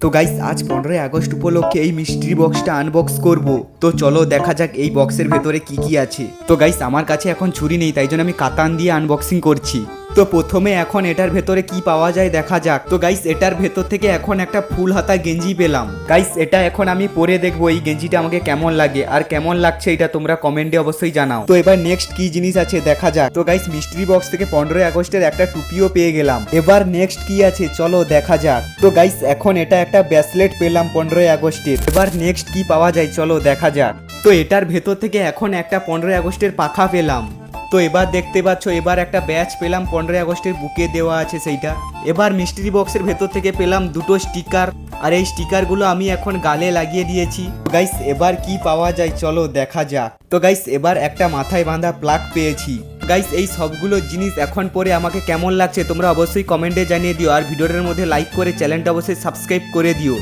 তো গাইস আজ 15ই আগস্ট উপলক্ষে এই মিস্ট্রি বক্সটা আনবক্স করব। তো চলো দেখা যাক এই বক্সের ভেতরে কি কি আছে। তো গাইস আমার কাছে এখন ছুরি নেই, তাই জন্য আমি কাতান দিয়ে আনবক্সিং করছি। তো প্রথমে এখন এটার ভেতরে কি পাওয়া যায় দেখা যাক। তো গাইস এটার ভেতর থেকে এখন একটা ফুল হাতা গেঞ্জি পেলাম। গাইস এটা এখন আমি পরে দেখবো এই গেঞ্জিটা আমাকে কেমন লাগে, আর কেমন লাগছে এটা তোমরা কমেন্টে অবশ্যই জানাও। তো এবার নেক্সট কি জিনিস আছে দেখা যাক। তো গাইস মিস্ট্রি বক্স থেকে 15ই আগস্টের একটা টুপিও পেয়ে গেলাম। এবার নেক্সট কি আছে চলো দেখা যাক। তো গাইস এখন এটা একটা ব্রেসলেট পেলাম 15ই আগস্টের। এবার নেক্সট কি পাওয়া যায় চলো দেখা যাক। তো এটার ভেতর থেকে এখন একটা 15ই আগস্টের পাখা পেলাম। তো এবার দেখতে পাচ্ছ এবার একটা ব্যাচ পেলাম 15ই আগস্টের বুকে দেওয়া আছে সেইটা। এবার মিস্ট্রি বক্সের ভেতর থেকে পেলাম দুটো স্টিকার, আর এই স্টিকারগুলো আমি এখন গালে লাগিয়ে দিয়েছি। গাইস এবার কি পাওয়া যায় চলো দেখা যাক। তো গাইস এবার একটা মাথায় বাঁধা প্লাগ পেয়েছি। গাইস এই সবগুলো জিনিস এখন পরে আমাকে কেমন লাগছে তোমরা অবশ্যই কমেন্টে জানিয়ে দিও, আর ভিডিওটার মধ্যে লাইক করে চ্যানেলটা অবশ্যই সাবস্ক্রাইব করে দিও।